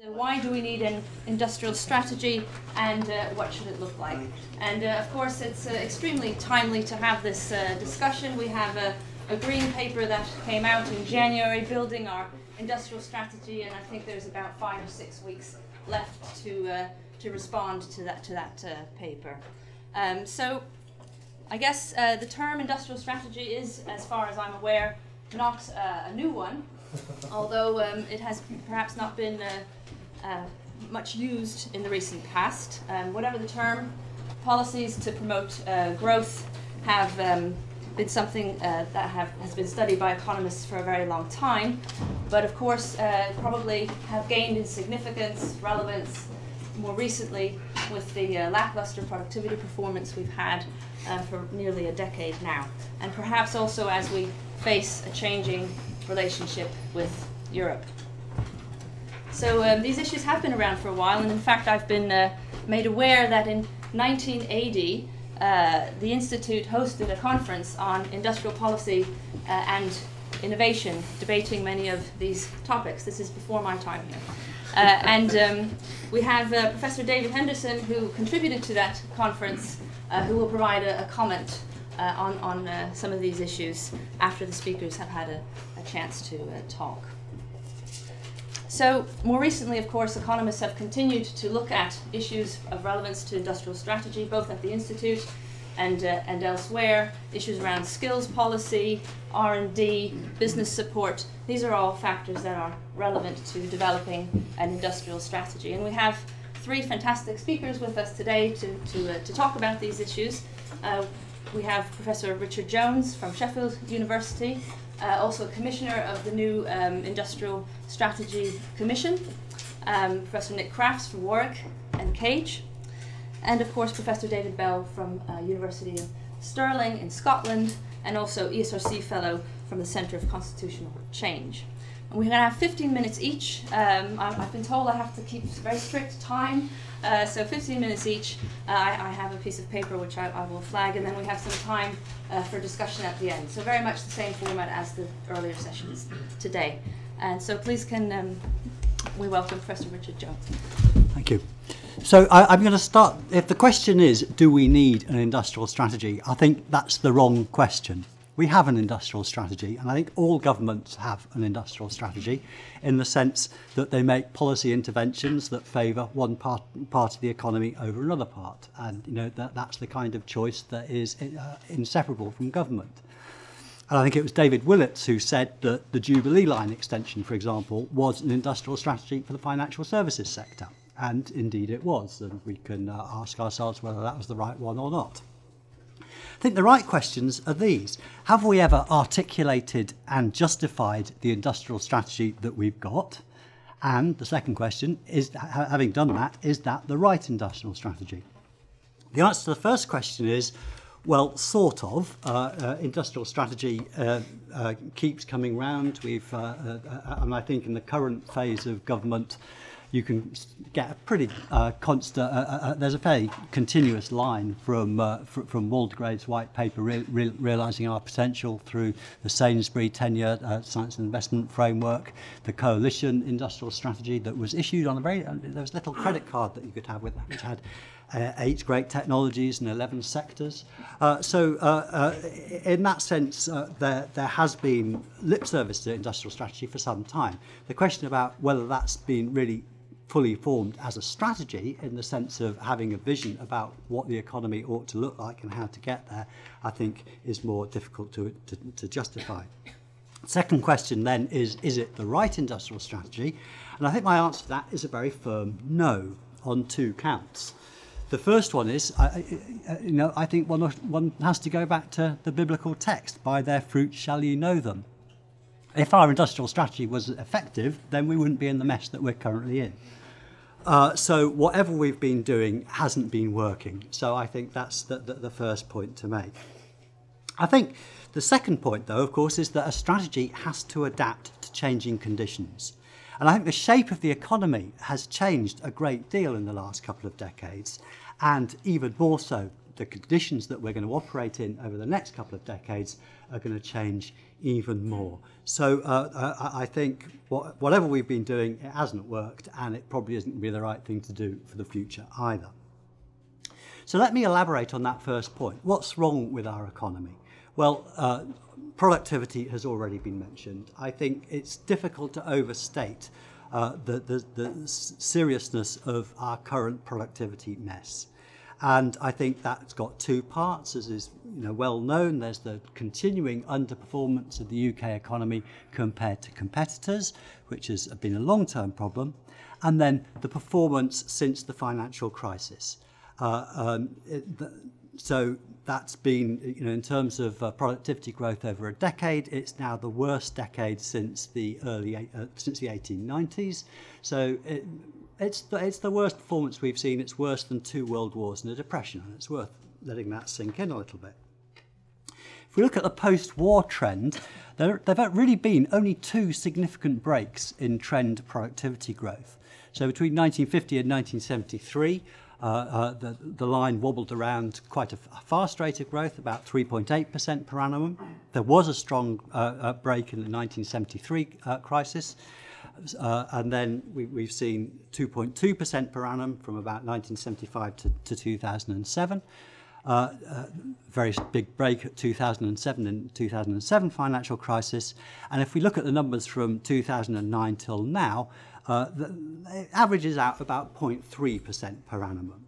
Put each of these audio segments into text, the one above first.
Why do we need an industrial strategy, and what should it look like? And of course it's extremely timely to have this discussion. We have a green paper that came out in January building our industrial strategy, and I think there's about 5 or 6 weeks left to respond to that paper. So I guess the term industrial strategy is, as far as I'm aware, not a new one, although it has perhaps not been much used in the recent past. Whatever the term, policies to promote growth have been something that has been studied by economists for a very long time, but of course probably have gained in significance, relevance more recently with the lackluster productivity performance we've had for nearly a decade now, and perhaps also as we face a changing relationship with Europe. So these issues have been around for a while, and in fact I've been made aware that in 1980 the Institute hosted a conference on industrial policy and innovation, debating many of these topics. This is before my time here. And we have Professor David Henderson, who contributed to that conference, who will provide a comment on some of these issues after the speakers have had a chance to talk. So more recently, of course, economists have continued to look at issues of relevance to industrial strategy, both at the Institute and elsewhere, issues around skills policy, R&D, business support. These are all factors that are relevant to developing an industrial strategy. And we have 3 fantastic speakers with us today to talk about these issues. We have Professor Richard Jones from Sheffield University, also Commissioner of the new Industrial Strategy Commission, Professor Nick Crafts from Warwick and Cage, and of course Professor David Bell from University of Stirling in Scotland, and also ESRC Fellow from the Centre of Constitutional Change. And we're going to have 15 minutes each. I've been told I have to keep very strict time, so 15 minutes each. I have a piece of paper which I will flag, and then we have some time for discussion at the end. So very much the same format as the earlier sessions today. And so please can we welcome Professor Richard Jones. Thank you. So I'm going to start. If the question is, do we need an industrial strategy? I think that's the wrong question. We have an industrial strategy, and I think all governments have an industrial strategy in the sense that they make policy interventions that favour one part of the economy over another part, and you know that's the kind of choice that is inseparable from government. And I think it was David Willits who said that the Jubilee Line extension, for example, was an industrial strategy for the financial services sector, and indeed it was, and we can ask ourselves whether that was the right one or not. I think the right questions are these. Have we ever articulated and justified the industrial strategy that we've got? And the second question is, having done that, is that the right industrial strategy? The answer to the first question is, well, sort of. Industrial strategy keeps coming round. And I think in the current phase of government, you can get a pretty constant. There's a fairly continuous line from Waldegrave's white paper, realising our potential, through the Sainsbury 10-year science and investment framework, the coalition industrial strategy that was issued on there was a little credit card that you could have with that, which had 8 great technologies and 11 sectors. So in that sense, there has been lip service to industrial strategy for some time. The question about whether that's been really fully formed as a strategy in the sense of having a vision about what the economy ought to look like and how to get there, I think is more difficult to justify. Second question then is it the right industrial strategy? And I think my answer to that is a very firm no on 2 counts. The first one is, I think one has to go back to the biblical text, by their fruits shall ye know them. If our industrial strategy was effective, then we wouldn't be in the mess that we're currently in. So whatever we've been doing hasn't been working. So I think that's the first point to make. I think the second point, though, of course, is that a strategy has to adapt to changing conditions. And I think the shape of the economy has changed a great deal in the last couple of decades, and even more so the conditions that we're going to operate in over the next couple of decades are going to change even more. So I think whatever we've been doing, it hasn't worked, and it probably isn't going to be the right thing to do for the future either. So let me elaborate on that first point. What's wrong with our economy? Well, productivity has already been mentioned. I think it's difficult to overstate the seriousness of our current productivity mess. And I think that's got two parts, as is well known. There's the continuing underperformance of the UK economy compared to competitors, which has been a long-term problem, and then the performance since the financial crisis. So that's been, in terms of productivity growth over a decade, it's now the worst decade since the 1890s. So it's the worst performance we've seen. It's worse than 2 world wars and a depression, and it's worth letting that sink in a little bit. If we look at the post-war trend, there have really been only 2 significant breaks in trend productivity growth. So between 1950 and 1973, the line wobbled around quite a fast rate of growth, about 3.8% per annum. There was a strong break in the 1973 crisis, and then we've seen 2.2% per annum from about 1975 to 2007. Very big break at 2007 and 2007 financial crisis. And if we look at the numbers from 2009 till now, it averages out about 0.3% per annum.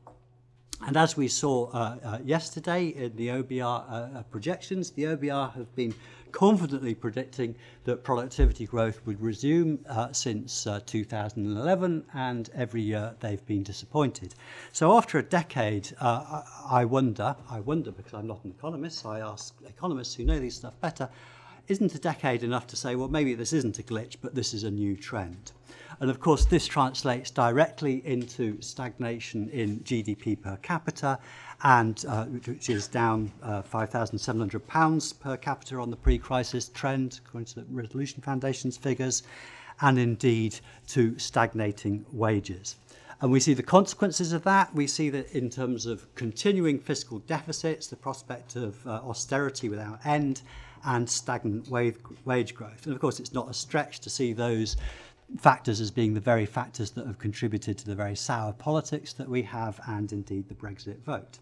And as we saw yesterday in the OBR projections, the OBR have been confidently predicting that productivity growth would resume since 2011, and every year they've been disappointed. So after a decade, I wonder, because I'm not an economist, so I ask economists who know these stuff better, isn't a decade enough to say, well, maybe this isn't a glitch, but this is a new trend? And of course, this translates directly into stagnation in GDP per capita, and which is down £5,700 per capita on the pre-crisis trend, according to the Resolution Foundation's figures, and indeed to stagnating wages. And we see the consequences of that. We see that in terms of continuing fiscal deficits, the prospect of austerity without end, and stagnant wage growth. And of course, it's not a stretch to see those factors as being the very factors that have contributed to the very sour politics that we have, and indeed the Brexit vote.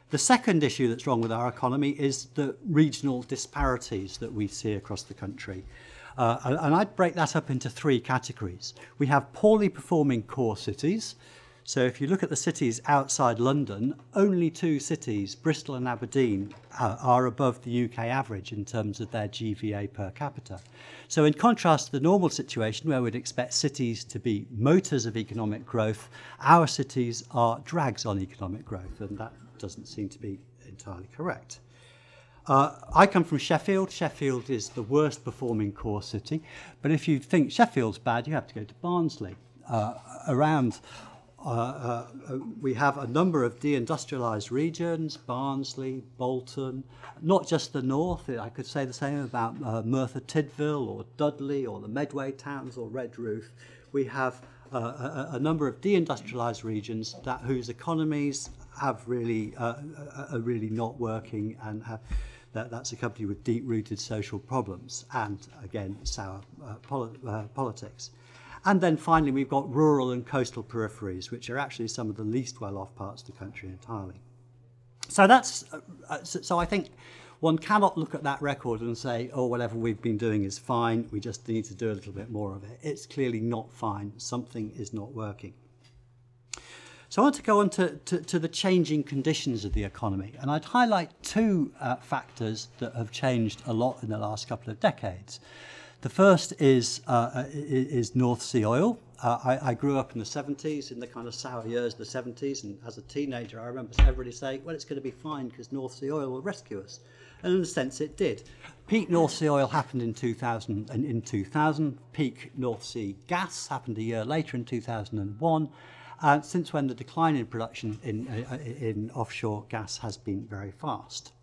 The second issue that's wrong with our economy is the regional disparities that we see across the country. And I'd break that up into 3 categories. We have poorly performing core cities. So if you look at the cities outside London, only 2 cities, Bristol and Aberdeen, are above the UK average in terms of their GVA per capita. So in contrast to the normal situation where we'd expect cities to be motors of economic growth, our cities are drags on economic growth, and that doesn't seem to be entirely correct. I come from Sheffield. Sheffield is the worst performing core city, but if you think Sheffield's bad, you have to go to Barnsley. We have a number of deindustrialised regions, Barnsley, Bolton, not just the north. I could say the same about Merthyr Tydfil or Dudley or the Medway towns or Redruth. We have a number of deindustrialised regions whose economies have really are really not working, and that's accompanied with deep-rooted social problems and, again, sour politics. And then finally, we've got rural and coastal peripheries, which are actually some of the least well-off parts of the country entirely. So so I think one cannot look at that record and say, oh, whatever we've been doing is fine, we just need to do a little bit more of it. It's clearly not fine. Something is not working. So I want to go on to the changing conditions of the economy. And I'd highlight 2 factors that have changed a lot in the last couple of decades. The first is North Sea oil. I grew up in the 70s, in the kind of sour years of the 70s, and as a teenager I remember everybody saying, well, it's going to be fine because North Sea oil will rescue us. And in a sense it did. Peak North Sea oil happened in 2000. Peak North Sea gas happened a year later in 2001. Since when the decline in production in offshore gas has been very fast.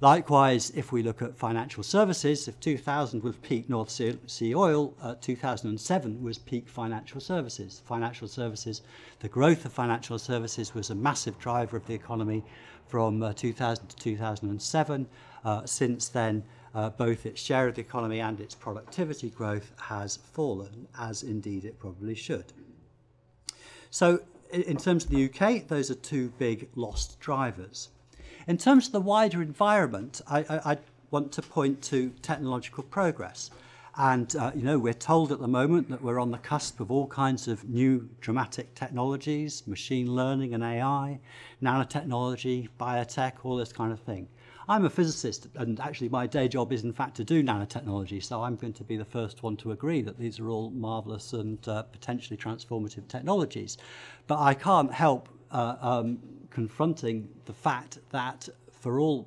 Likewise, if we look at financial services, if 2000 was peak North Sea oil, 2007 was peak financial services. Financial services, the growth of financial services was a massive driver of the economy from 2000 to 2007. Since then, both its share of the economy and its productivity growth has fallen, as indeed it probably should. So in terms of the UK, those are two big lost drivers. In terms of the wider environment, I want to point to technological progress. And, we're told at the moment that we're on the cusp of all kinds of new dramatic technologies, machine learning and AI, nanotechnology, biotech, all this kind of thing. I'm a physicist, and actually my day job is in fact to do nanotechnology, so I'm going to be the first one to agree that these are all marvellous and potentially transformative technologies. But I can't help confronting the fact that for all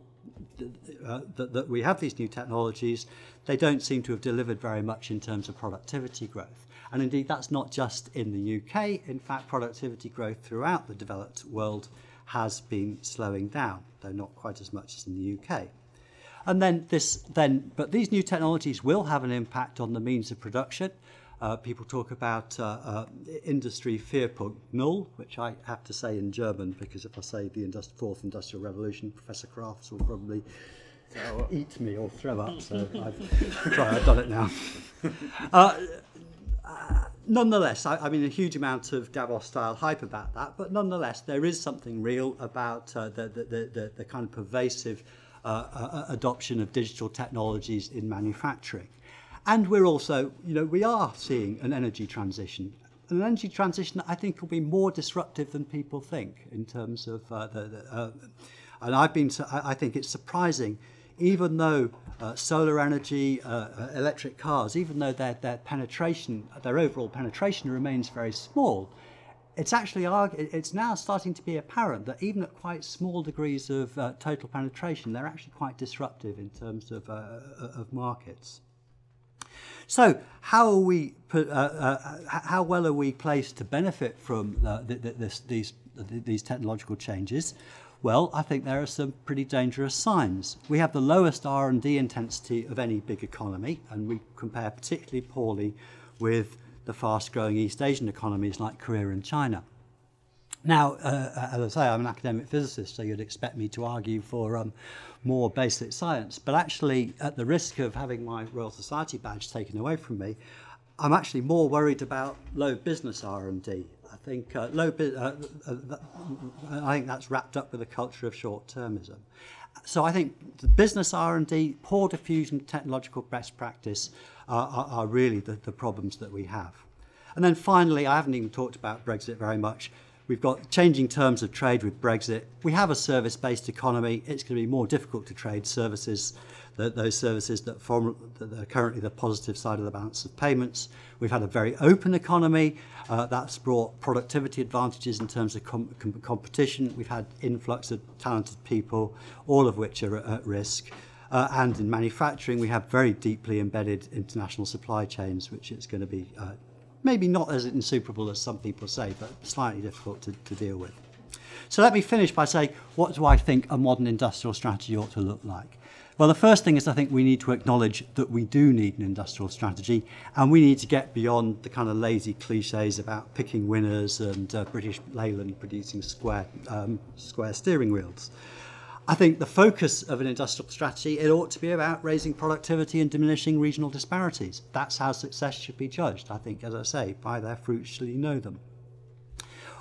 that we have these new technologies, they don't seem to have delivered very much in terms of productivity growth. And indeed, that's not just in the UK. In fact, productivity growth throughout the developed world has been slowing down, though not quite as much as in the UK. And but these new technologies will have an impact on the means of production. People talk about Industry 4.0, which I have to say in German, because if I say the Fourth Industrial Revolution, Professor Crafts will probably eat me or throw up, so I've done it now. Nonetheless, I mean, a huge amount of Davos-style hype about that, but nonetheless, there is something real about the kind of pervasive adoption of digital technologies in manufacturing. And we're also, we are seeing an energy transition. An energy transition that I think will be more disruptive than people think in terms of and I think it's surprising, even though solar energy, electric cars, even though their overall penetration remains very small, it's now starting to be apparent that even at quite small degrees of total penetration, they're actually quite disruptive in terms of markets. So how well are we placed to benefit from these technological changes? Well, I think there are some pretty dangerous signs. We have the lowest R&D intensity of any big economy, and we compare particularly poorly with the fast-growing East Asian economies like Korea and China. Now, as I say, I'm an academic physicist, so you'd expect me to argue for more basic science. But actually, at the risk of having my Royal Society badge taken away from me, I'm actually more worried about low business R&D. I think that's wrapped up with a culture of short-termism. So I think the business R&D, poor diffusion of technological best practice are really the problems that we have. And then finally, I haven't even talked about Brexit very much. We've got changing terms of trade with Brexit. We have a service-based economy. It's going to be more difficult to trade services, those services that are currently the positive side of the balance of payments. We've had a very open economy. That's brought productivity advantages in terms of competition. We've had influx of talented people, all of which are at risk. And in manufacturing, we have very deeply embedded international supply chains, which is going to be maybe not as insuperable as some people say, but slightly difficult to deal with. So let me finish by saying, what do I think a modern industrial strategy ought to look like? Well, the first thing is I think we need to acknowledge that we do need an industrial strategy, and we need to get beyond the kind of lazy cliches about picking winners and British Leyland producing square steering wheels. I think the focus of an industrial strategy, it ought to be about raising productivity and diminishing regional disparities. That's how success should be judged. I think, as I say, by their fruits shall you know them.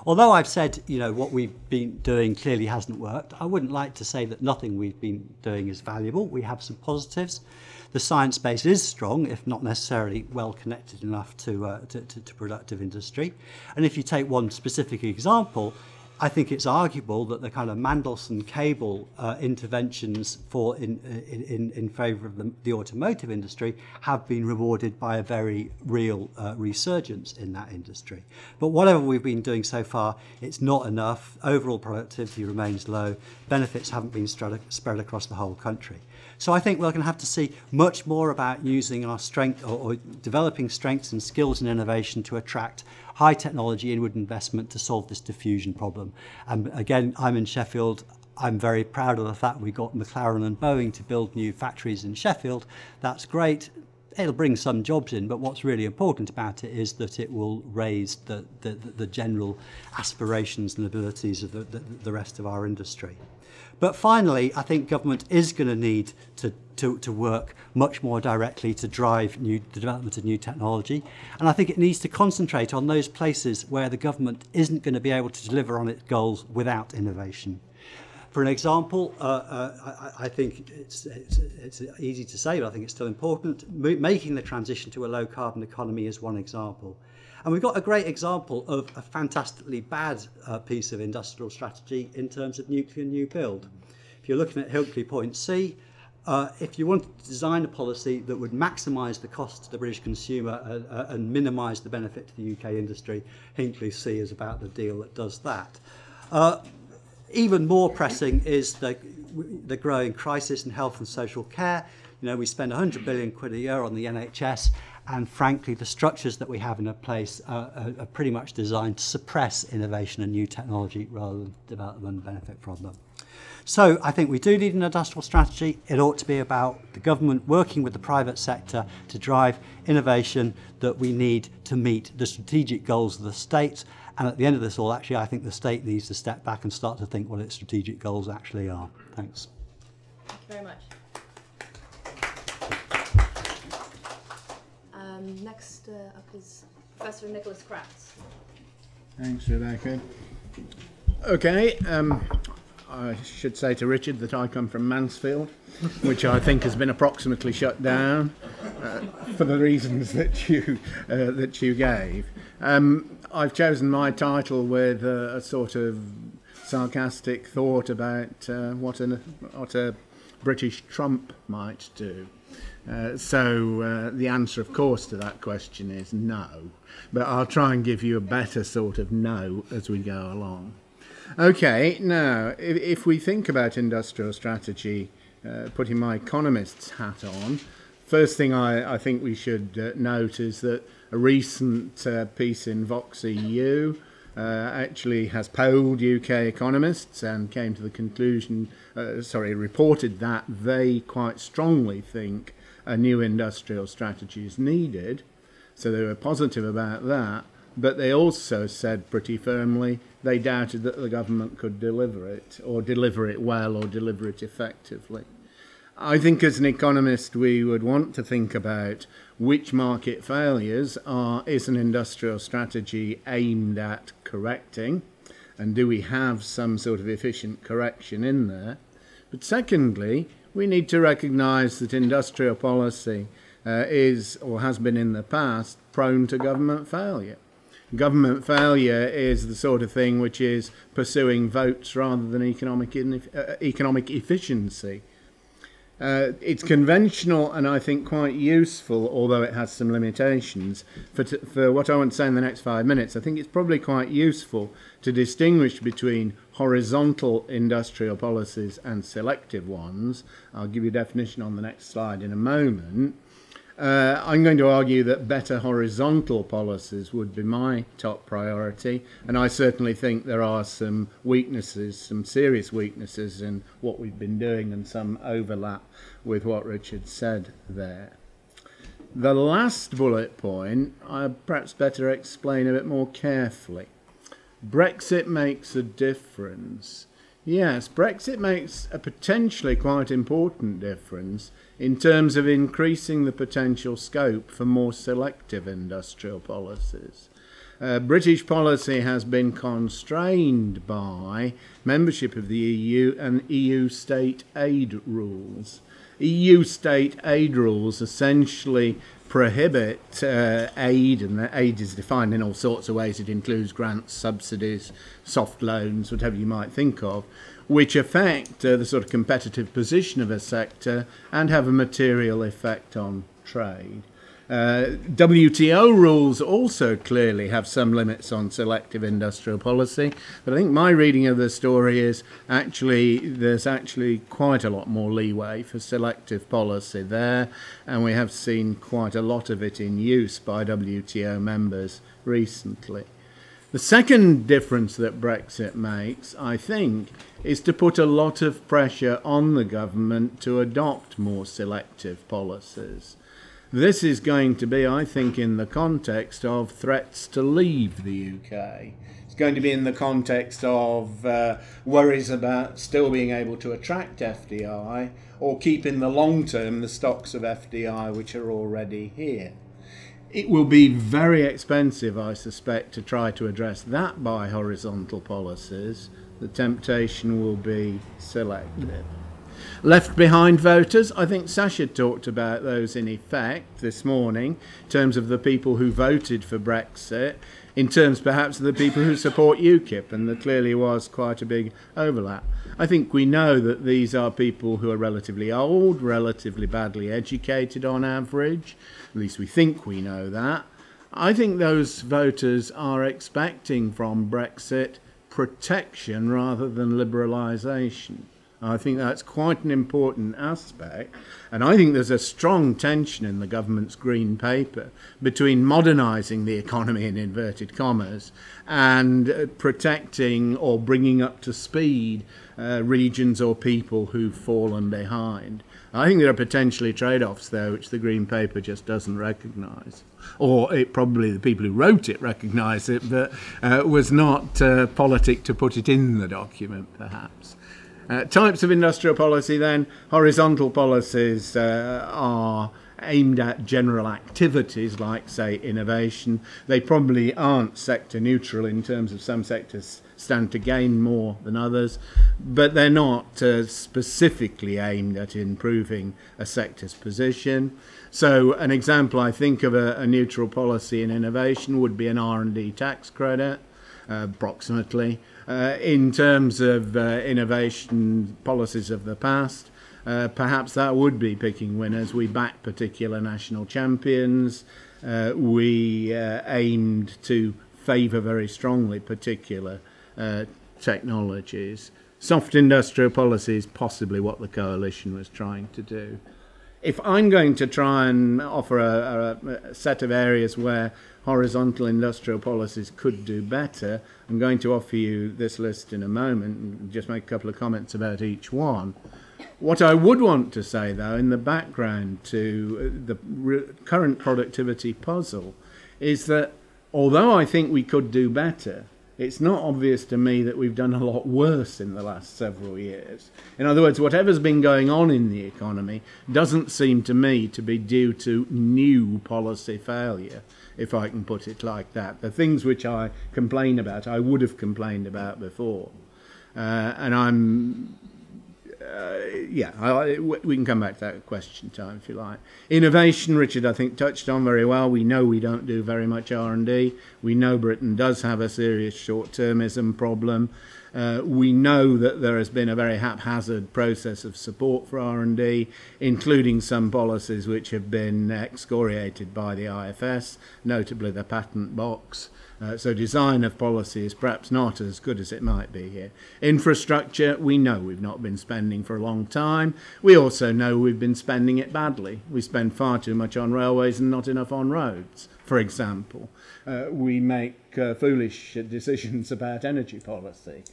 Although I've said, what we've been doing clearly hasn't worked, I wouldn't like to say that nothing we've been doing is valuable. We have some positives. The science base is strong, if not necessarily well connected enough to productive industry. And if you take one specific example, I think it's arguable that the kind of Mandelson cable interventions in favour of the automotive industry have been rewarded by a very real resurgence in that industry. But whatever we've been doing so far, it's not enough. Overall productivity remains low. Benefits haven't been spread across the whole country. So I think we're going to have to see much more about using our strength or developing strengths and skills and innovation to attract high technology inward investment to solve this diffusion problem. And again, I'm in Sheffield. I'm very proud of the fact we got McLaren and Boeing to build new factories in Sheffield. That's great. It'll bring some jobs in, but what's really important about it is that it will raise the general aspirations and abilities of the rest of our industry. But finally, I think government is going to need to work much more directly to drive the development of new technology. And I think it needs to concentrate on those places where the government isn't going to be able to deliver on its goals without innovation. For an example, I think it's easy to say, but I think it's still important. Making the transition to a low-carbon economy is one example. And we've got a great example of a fantastically bad piece of industrial strategy in terms of nuclear new build. If you're looking at Hinkley Point C, if you want to design a policy that would maximise the cost to the British consumer and minimise the benefit to the UK industry, Hinkley C is about the deal that does that. Even more pressing is the growing crisis in health and social care. You know, we spend 100 billion quid a year on the NHS, and frankly, the structures that we have in place are pretty much designed to suppress innovation and new technology rather than develop them and benefit from them. So I think we do need an industrial strategy. It ought to be about the government working with the private sector to drive innovation that we need to meet the strategic goals of the state. And at the end of this all, actually, I think the state needs to step back and start to think what its strategic goals actually are. Thanks. Thank you very much. Next up is Professor Nicholas Crafts. Thanks, Rebecca. Okay, I should say to Richard that I come from Mansfield, which I think has been approximately shut down for the reasons that you gave. I've chosen my title with a sort of sarcastic thought about what a British Trump might do. So the answer, of course, to that question is no. But I'll try and give you a better sort of no as we go along. Okay, now, if we think about industrial strategy, putting my economist's hat on, first thing I think we should note is that a recent piece in Vox EU actually has polled UK economists and came to the conclusion, reported that they quite strongly think a new industrial strategy is needed. So they were positive about that, but they also said pretty firmly they doubted that the government could deliver it, or deliver it well, or deliver it effectively. I think as an economist we would want to think about which market failures is an industrial strategy aimed at correcting, and do we have some sort of efficient correction in there. But secondly, we need to recognise that industrial policy is, or has been in the past, prone to government failure. Government failure is the sort of thing which is pursuing votes rather than economic efficiency. It's conventional and I think quite useful, although it has some limitations. For what I want to say in the next 5 minutes, I think it's probably quite useful to distinguish between horizontal industrial policies and selective ones. I'll give you a definition on the next slide in a moment. I'm going to argue that better horizontal policies would be my top priority, and I certainly think there are some weaknesses, some serious weaknesses in what we've been doing and some overlap with what Richard said there. The last bullet point I perhaps better explain a bit more carefully. Brexit makes a difference. Yes, Brexit makes a potentially quite important difference in terms of increasing the potential scope for more selective industrial policies. British policy has been constrained by membership of the EU and EU state aid rules. EU state aid rules essentially prohibit aid, and the aid is defined in all sorts of ways. It includes grants, subsidies, soft loans, whatever you might think of, which affect the sort of competitive position of a sector and have a material effect on trade. WTO rules also clearly have some limits on selective industrial policy, but I think my reading of the story is there's actually quite a lot more leeway for selective policy there, and we have seen quite a lot of it in use by WTO members recently. The second difference that Brexit makes, I think, is to put a lot of pressure on the government to adopt more selective policies. This is going to be, I think, in the context of threats to leave the UK. It's going to be in the context of worries about still being able to attract FDI or keep in the long term the stocks of FDI which are already here. It will be very expensive, I suspect, to try to address that by horizontal policies. The temptation will be selective. Left behind voters, I think Sasha talked about those in effect this morning, in terms of the people who voted for Brexit, in terms perhaps of the people who support UKIP, and there clearly was quite a big overlap. I think we know that these are people who are relatively old, relatively badly educated on average, at least we think we know that. I think those voters are expecting from Brexit protection rather than liberalisation. I think that's quite an important aspect, and I think there's a strong tension in the government's Green Paper between modernising the economy in inverted commas and protecting or bringing up to speed regions or people who've fallen behind. I think there are potentially trade-offs there which the Green Paper just doesn't recognise. Or probably the people who wrote it recognise it, but was not politic to put it in the document, perhaps. Types of industrial policy then, horizontal policies are aimed at general activities like, say, innovation. They probably aren't sector neutral in terms of some sectors stand to gain more than others, but they're not specifically aimed at improving a sector's position. So an example, I think, of a neutral policy in innovation would be an R&D tax credit, approximately. In terms of innovation policies of the past, perhaps that would be picking winners. We backed particular national champions. We aimed to favour very strongly particular technologies. Soft industrial policy is possibly what the coalition was trying to do. If I'm going to try and offer a set of areas where horizontal industrial policies could do better, I'm going to offer you this list in a moment and just make a couple of comments about each one. What I would want to say, though, in the background to the current productivity puzzle, is that although I think we could do better, it's not obvious to me that we've done a lot worse in the last several years. In other words, whatever's been going on in the economy doesn't seem to me to be due to new policy failure, if I can put it like that. The things which I complain about, I would have complained about before. And I'm... we can come back to that question time if you like. Innovation, Richard, I think, touched on very well. We know we don't do very much R&D. We know Britain does have a serious short-termism problem. We know that there has been a very haphazard process of support for R&D, including some policies which have been excoriated by the IFS, notably the patent box. So design of policy is perhaps not as good as it might be here. Infrastructure, we know we've not been spending for a long time. We also know we've been spending it badly. We spend far too much on railways and not enough on roads, for example. We make foolish decisions about energy policy,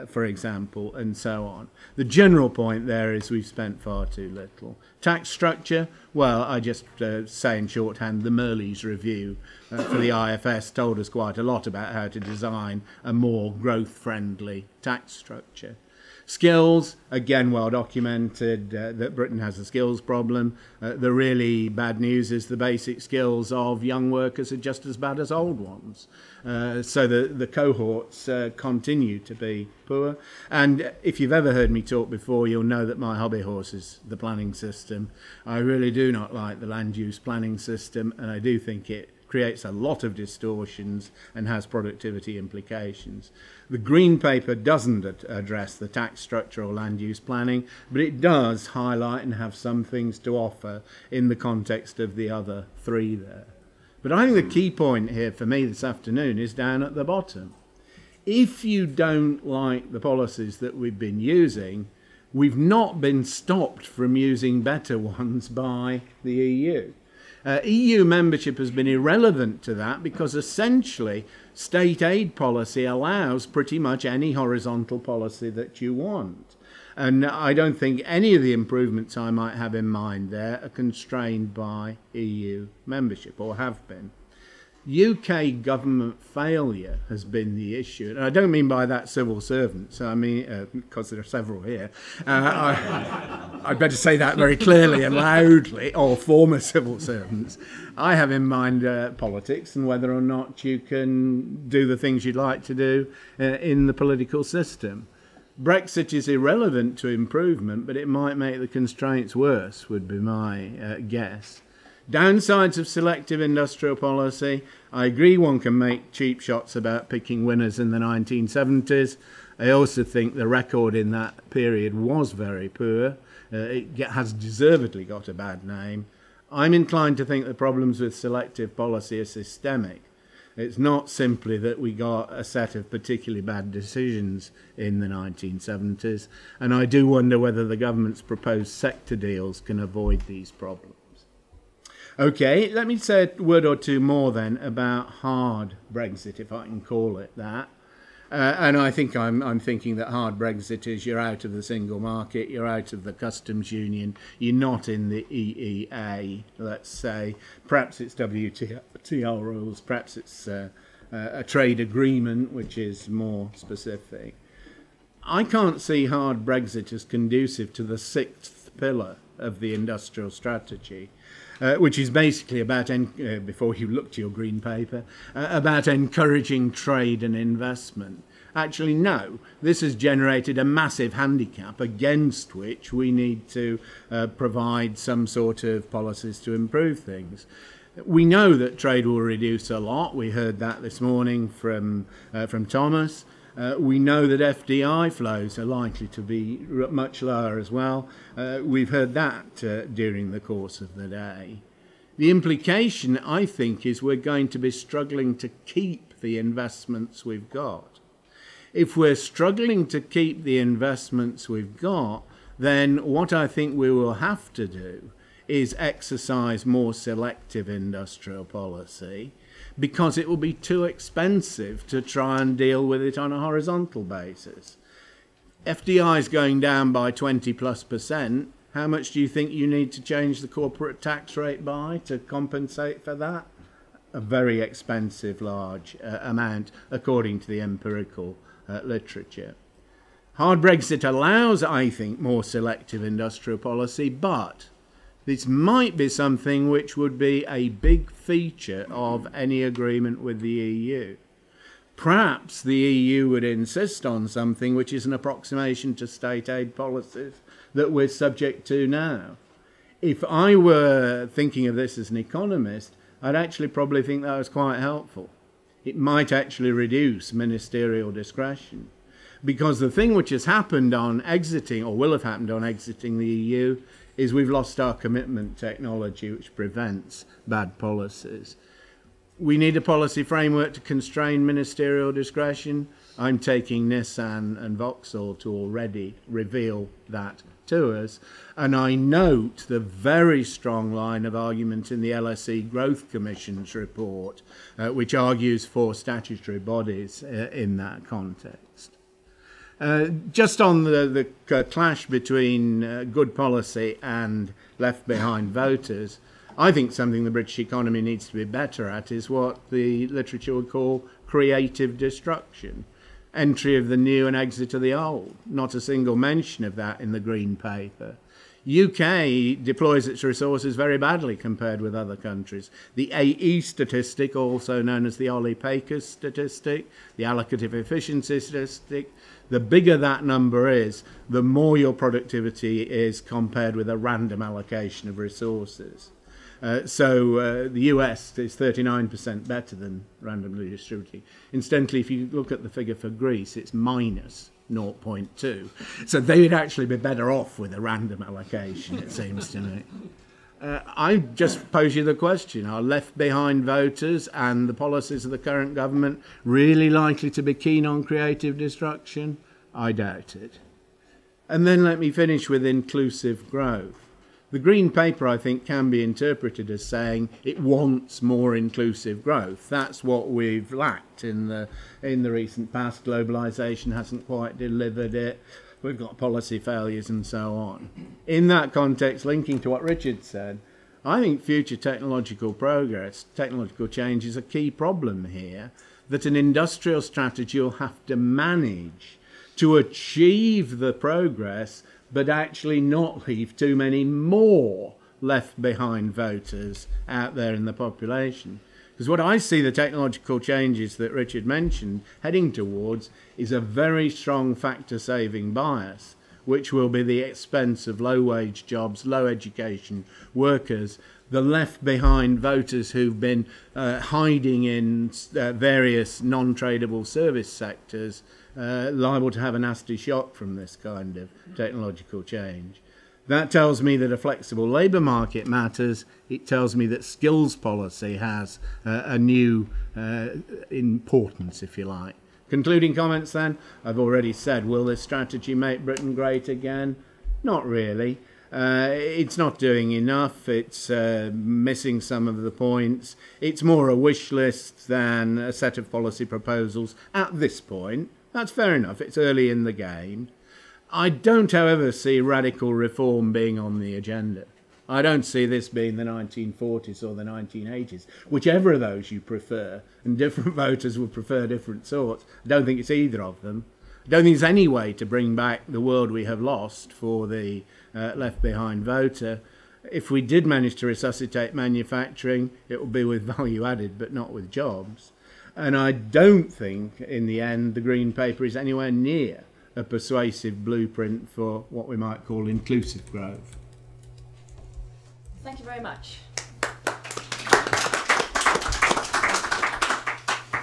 for example, and so on. The general point there is we've spent far too little. Tax structure, well, I just say in shorthand, the Merley's review for the IFS told us quite a lot about how to design a more growth-friendly tax structure. Skills, again, well documented that Britain has a skills problem. The really bad news is the basic skills of young workers are just as bad as old ones. So the cohorts continue to be poor. And if you've ever heard me talk before, you'll know that my hobby horse is the planning system. I really do not like the land use planning system, and I do think it creates a lot of distortions and has productivity implications. The Green Paper doesn't address the tax structure or land use planning, but it does highlight and have some things to offer in the context of the other three there. But I think the key point here for me this afternoon is down at the bottom. If you don't like the policies that we've been using, we've not been stopped from using better ones by the EU. EU membership has been irrelevant to that because essentially state aid policy allows pretty much any horizontal policy that you want. And I don't think any of the improvements I might have in mind there are constrained by EU membership, or have been. UK government failure has been the issue. And I don't mean by that civil servants, I mean, because there are several here. I'd better say that very clearly and loudly, or former civil servants. I have in mind politics and whether or not you can do the things you'd like to do in the political system. Brexit is irrelevant to improvement, but it might make the constraints worse, would be my guess. Downsides of selective industrial policy, I agree one can make cheap shots about picking winners in the 1970s. I also think the record in that period was very poor. It has deservedly got a bad name. I'm inclined to think the problems with selective policy are systemic. It's not simply that we got a set of particularly bad decisions in the 1970s, and I do wonder whether the government's proposed sector deals can avoid these problems. Okay, let me say a word or two more then about hard Brexit, if I can call it that. And I think I'm thinking that hard Brexit is you're out of the single market, you're out of the customs union, you're not in the EEA, let's say. Perhaps it's WTO rules, perhaps it's a trade agreement, which is more specific. I can't see hard Brexit as conducive to the sixth pillar of the industrial strategy, which is basically about, before you look to your green paper, about encouraging trade and investment. Actually, no. This has generated a massive handicap against which we need to provide some sort of policies to improve things. We know that trade will reduce a lot. We heard that this morning from Thomas. We know that FDI flows are likely to be much lower as well. We've heard that during the course of the day. The implication, I think, is we're going to be struggling to keep the investments we've got. If we're struggling to keep the investments we've got, then what I think we will have to do is exercise more selective industrial policy, because it will be too expensive to try and deal with it on a horizontal basis. FDI is going down by 20+%. How much do you think you need to change the corporate tax rate by to compensate for that? A very expensive, large amount, according to the empirical literature. Hard Brexit allows, I think, more selective industrial policy, but this might be something which would be a big feature of any agreement with the EU. Perhaps the EU would insist on something which is an approximation to state aid policies that we're subject to now. If I were thinking of this as an economist, I'd actually probably think that was quite helpful. It might actually reduce ministerial discretion, because the thing which has happened on exiting, or will have happened on exiting the EU, is we've lost our commitment technology which prevents bad policies. We need a policy framework to constrain ministerial discretion. I'm taking Nissan and Vauxhall to already reveal that to us. And I note the very strong line of argument in the LSE Growth Commission's report, which argues for statutory bodies in that context. Just on the clash between good policy and left behind voters, I think something the British economy needs to be better at is what the literature would call creative destruction. Entry of the new and exit of the old. Not a single mention of that in the Green Paper. UK deploys its resources very badly compared with other countries. The AE statistic, also known as the Ollie-Pacus statistic, the allocative efficiency statistic, the bigger that number is, the more your productivity is compared with a random allocation of resources. So the US is 39% better than randomly distributing. Incidentally, if you look at the figure for Greece, it's minus 0.2. So they would actually be better off with a random allocation, it seems to me. I just pose you the question, are left behind voters and the policies of the current government really likely to be keen on creative destruction? I doubt it. And then let me finish with inclusive growth. The Green Paper, I think, can be interpreted as saying it wants more inclusive growth. That's what we've lacked in the recent past. Globalisation hasn't quite delivered it. We've got policy failures and so on. In that context, linking to what Richard said, I think future technological progress, technological change is a key problem here, that an industrial strategy will have to manage to achieve the progress but actually not leave too many more left behind voters out there in the population. Because what I see the technological changes that Richard mentioned heading towards is a very strong factor-saving bias, which will be the expense of low-wage jobs, low education workers, the left-behind voters who've been hiding in various non-tradable service sectors, liable to have a nasty shock from this kind of technological change. That tells me that a flexible labour market matters. It tells me that skills policy has a new importance, if you like. Concluding comments then, I've already said, will this strategy make Britain great again? Not really. It's not doing enough. It's missing some of the points. It's more a wish list than a set of policy proposals at this point. That's fair enough. It's early in the game. I don't, however, see radical reform being on the agenda. I don't see this being the 1940s or the 1980s, whichever of those you prefer, and different voters will prefer different sorts. I don't think it's either of them. I don't think there's any way to bring back the world we have lost for the left-behind voter. If we did manage to resuscitate manufacturing, it would be with value added, but not with jobs. And I don't think, in the end, the Green Paper is anywhere near a persuasive blueprint for what we might call inclusive growth. Thank you very much.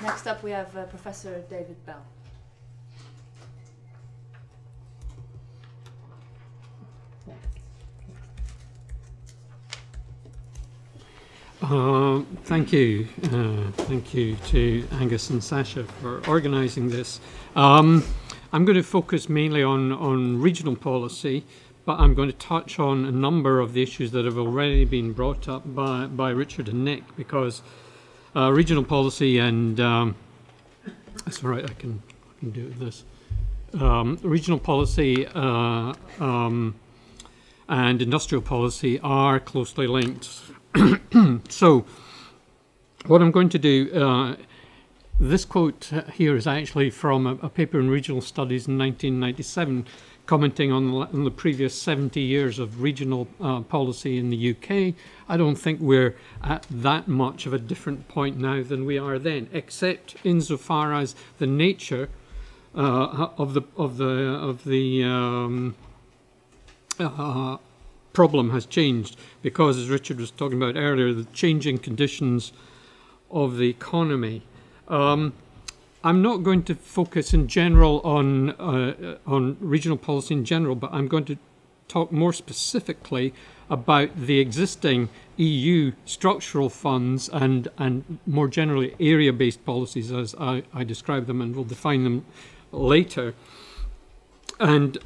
Next up we have Professor David Bell. Thank you. Thank you to Angus and Sasha for organising this. I'm going to focus mainly on regional policy, but I'm going to touch on a number of the issues that have already been brought up by Richard and Nick, because regional policy and that's all right, I can do it with this. Regional policy and industrial policy are closely linked. So what I'm going to do, this quote here is actually from a paper in Regional Studies in 1997, commenting on the previous 70 years of regional policy in the UK. I don't think we're at that much of a different point now than we are then, except insofar as the nature of the problem has changed, because, as Richard was talking about earlier, the changing conditions of the economy. I'm not going to focus in general on regional policy in general, but I'm going to talk more specifically about the existing EU structural funds and more generally area-based policies, as I describe them, and we'll define them later, and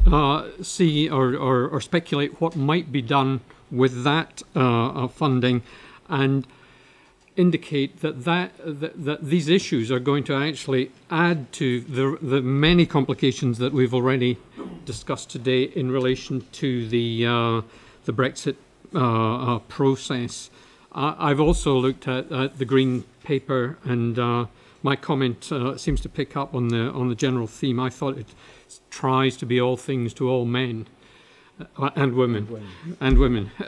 see or speculate what might be done with that funding, and indicate that these issues are going to actually add to the many complications that we've already discussed today in relation to the Brexit process. I've also looked at the Green Paper, and my comment seems to pick up on the general theme. I thought it tries to be all things to all men. And women.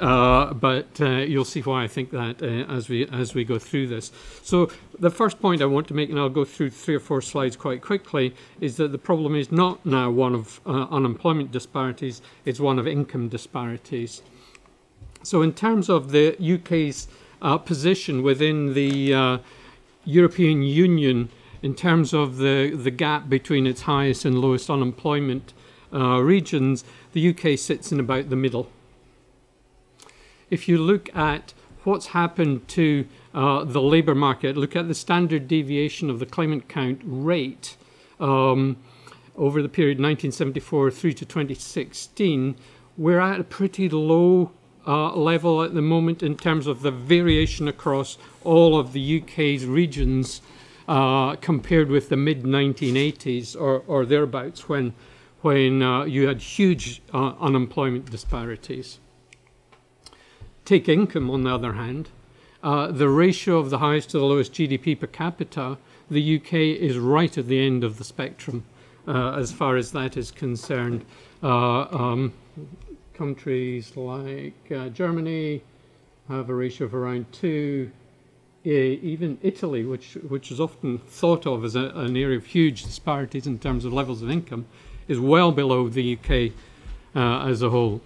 But you'll see why I think that as we go through this. So the first point I want to make, and I'll go through 3 or 4 slides quite quickly, is that the problem is not now one of unemployment disparities, it's one of income disparities. So in terms of the UK's position within the European Union, in terms of the gap between its highest and lowest unemployment regions, the UK sits in about the middle. If you look at what's happened to the labour market, look at the standard deviation of the claimant count rate over the period 1974 through to 2016, we're at a pretty low level at the moment in terms of the variation across all of the UK's regions compared with the mid-1980s or thereabouts when you had huge unemployment disparities. Take income, on the other hand. The ratio of the highest to the lowest GDP per capita, the UK is right at the end of the spectrum as far as that is concerned. Countries like Germany have a ratio of around 2. Even Italy, which is often thought of as an area of huge disparities in terms of levels of income, is well below the UK as a whole.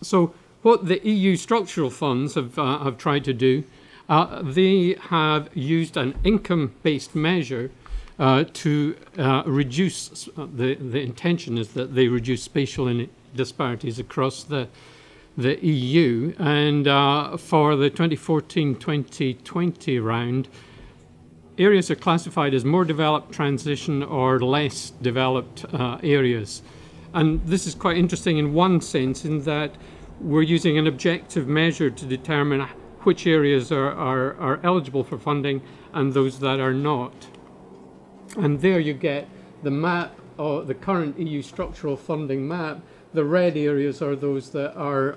So what the EU structural funds have tried to do, they have used an income-based measure to reduce, the intention is that they reduce spatial disparities across the EU, and for the 2014-2020 round, areas are classified as more developed, transition, or less developed areas. And this is quite interesting in one sense, in that we're using an objective measure to determine which areas are eligible for funding and those that are not. And there you get the map, the current EU structural funding map. The red areas are those that are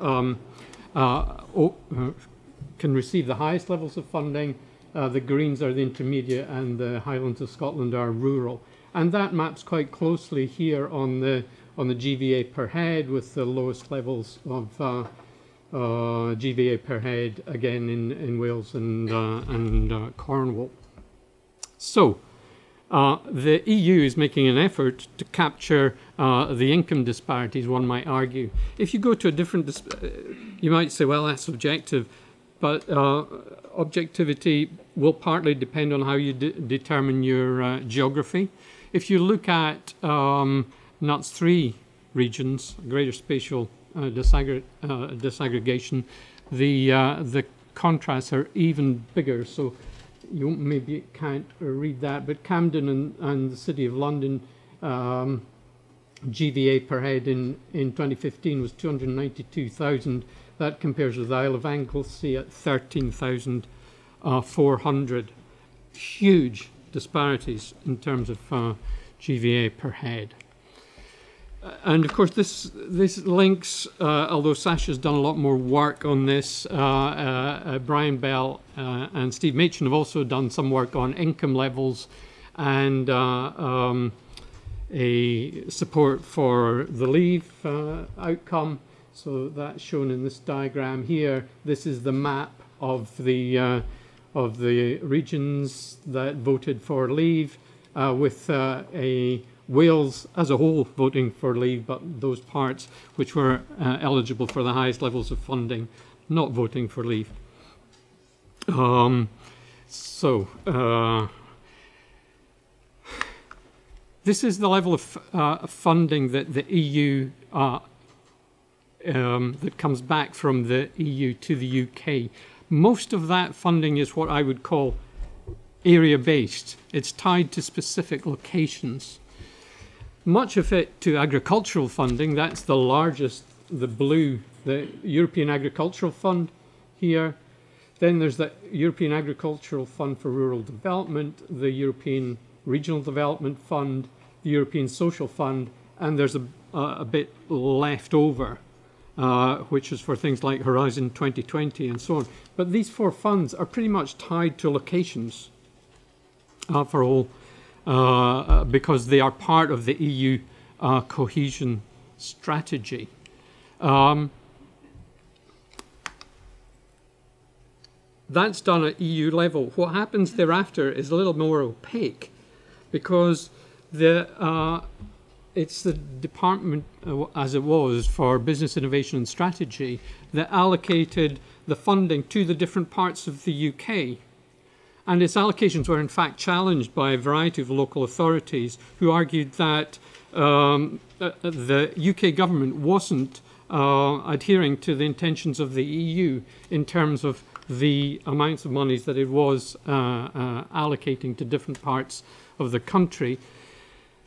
can receive the highest levels of funding. The greens are the intermediate, and the Highlands of Scotland are rural. And that maps quite closely here on the GVA per head, with the lowest levels of GVA per head again in Wales and Cornwall. So the EU is making an effort to capture the income disparities, one might argue. If you go to a different, you might say, well, that's subjective, but objectivity will partly depend on how you determine your geography. If you look at NUTS 3 regions, greater spatial disaggregation, the contrasts are even bigger. So you maybe can't read that, but Camden and the City of London, GVA per head in 2015 was 292,000. That compares with the Isle of Anglesey at 13,400. Huge disparities in terms of GVA per head. And of course, this links, although Sasha's done a lot more work on this, Brian Bell and Steve Machin have also done some work on income levels and a support for the leave outcome. So that's shown in this diagram here. This is the map of the regions that voted for leave, with Wales as a whole voting for leave, but those parts which were eligible for the highest levels of funding not voting for leave. This is the level of funding that the EU that comes back from the EU to the UK. Most of that funding is what I would call area-based. It's tied to specific locations. Much of it to agricultural funding. That's the largest, the blue, the European Agricultural Fund here. Then there's the European Agricultural Fund for Rural Development, the European Regional Development Fund, the European Social Fund, and there's a bit left over, which is for things like Horizon 2020 and so on. But these four funds are pretty much tied to locations for all, because they are part of the EU cohesion strategy. That's done at EU level. What happens thereafter is a little more opaque, because it's the department, as it was for Business Innovation and Strategy, that allocated the funding to the different parts of the UK. And its allocations were in fact challenged by a variety of local authorities who argued that the UK government wasn't adhering to the intentions of the EU in terms of the amounts of monies that it was allocating to different parts of the country.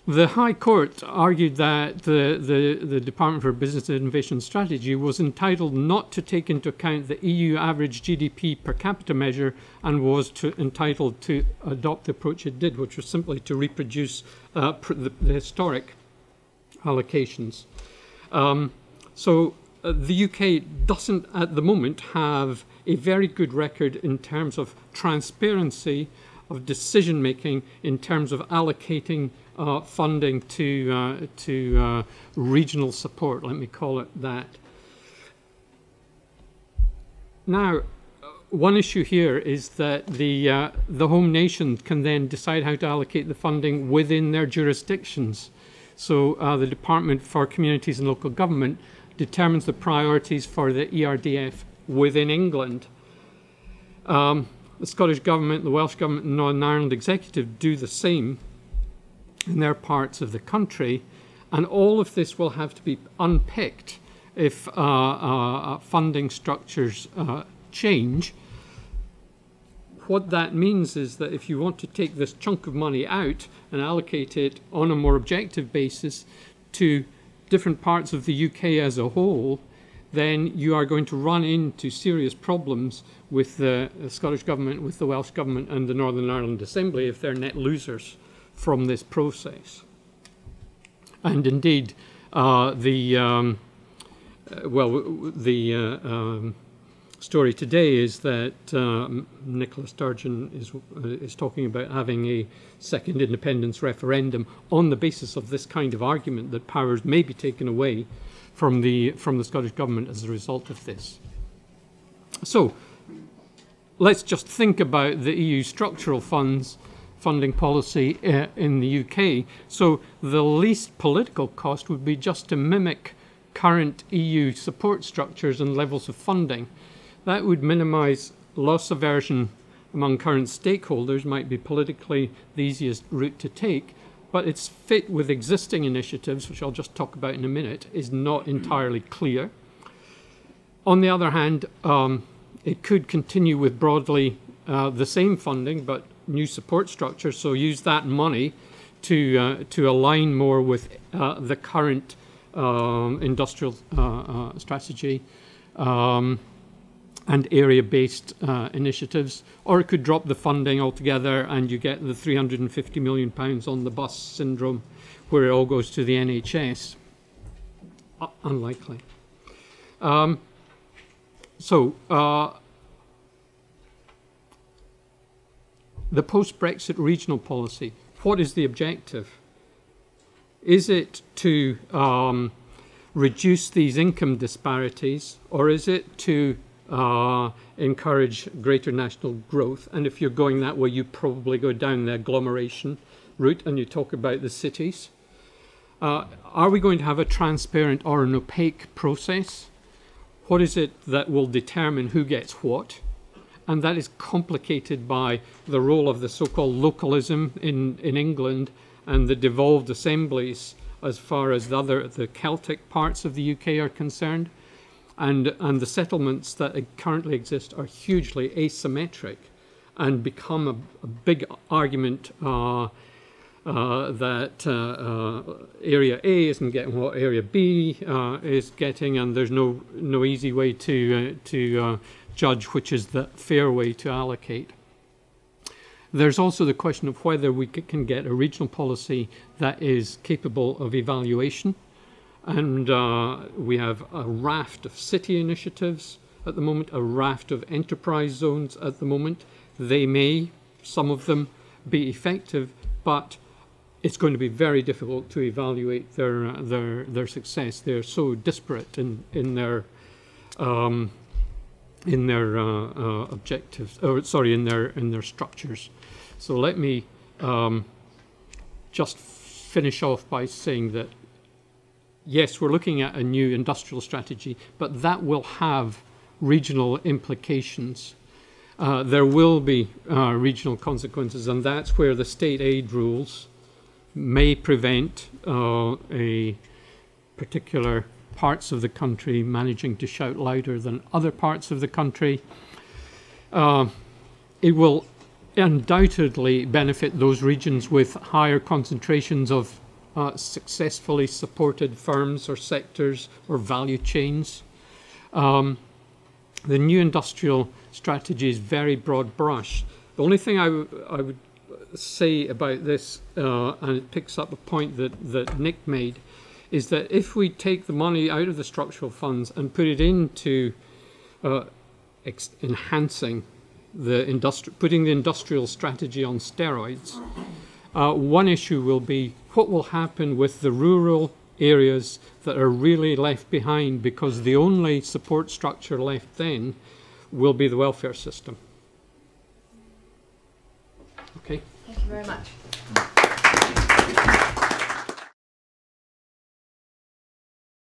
The High Court argued that the Department for Business Innovation Strategy was entitled not to take into account the EU average GDP per capita measure and was entitled to adopt the approach it did, which was simply to reproduce the historic allocations. The UK doesn't at the moment have a very good record in terms of transparency of decision making in terms of allocating funding to regional support, let me call it that. Now, one issue here is that the home nation can then decide how to allocate the funding within their jurisdictions. So the Department for Communities and Local Government determines the priorities for the ERDF within England. The Scottish Government, the Welsh Government and Northern Ireland Executive do the same in their parts of the country, and all of this will have to be unpicked if funding structures change. What that means is that if you want to take this chunk of money out and allocate it on a more objective basis to different parts of the UK as a whole, then you are going to run into serious problems with the Scottish Government, with the Welsh Government and the Northern Ireland Assembly if they're net losers from this process. And indeed, the story today is that Nicola Sturgeon is talking about having a second independence referendum on the basis of this kind of argument that powers may be taken away from the Scottish Government as a result of this. So let's just think about the EU structural funds funding policy in the UK. So the least political cost would be just to mimic current EU support structures and levels of funding. That would minimise loss aversion among current stakeholders, might be politically the easiest route to take, but its fit with existing initiatives, which I'll just talk about in a minute, is not entirely clear. On the other hand, it could continue with broadly the same funding, but new support structures, so use that money to align more with the current industrial strategy and area-based initiatives, or it could drop the funding altogether and you get the £350 million on the bus syndrome where it all goes to the NHS. Unlikely. The post-Brexit regional policy, what is the objective? Is it to reduce these income disparities, or is it to encourage greater national growth? And if you're going that way, you probably go down the agglomeration route and you talk about the cities. Are we going to have a transparent or an opaque process? What is it that will determine who gets what? And that is complicated by the role of the so-called localism in England and the devolved assemblies as far as the Celtic parts of the UK are concerned. And the settlements that currently exist are hugely asymmetric and become a big argument that Area A isn't getting what Area B is getting, and there's no easy way to judge which is the fair way to allocate. There's also the question of whether we can get a regional policy that is capable of evaluation. And we have a raft of city initiatives at the moment, a raft of enterprise zones at the moment. They may, some of them, be effective, but it's going to be very difficult to evaluate their success. They're so disparate in their objectives, or sorry, in their structures. So let me just finish off by saying that yes, we're looking at a new industrial strategy, but that will have regional implications. There will be regional consequences, and that's where the state aid rules may prevent a particular parts of the country managing to shout louder than other parts of the country. It will undoubtedly benefit those regions with higher concentrations of successfully supported firms or sectors or value chains. The new industrial strategy is very broad brush. The only thing I would say about this, and it picks up a point that Nick made, is that if we take the money out of the structural funds and put it into enhancing putting the industrial strategy on steroids, one issue will be what will happen with the rural areas that are really left behind, because the only support structure left then will be the welfare system. Okay. Thank you very much.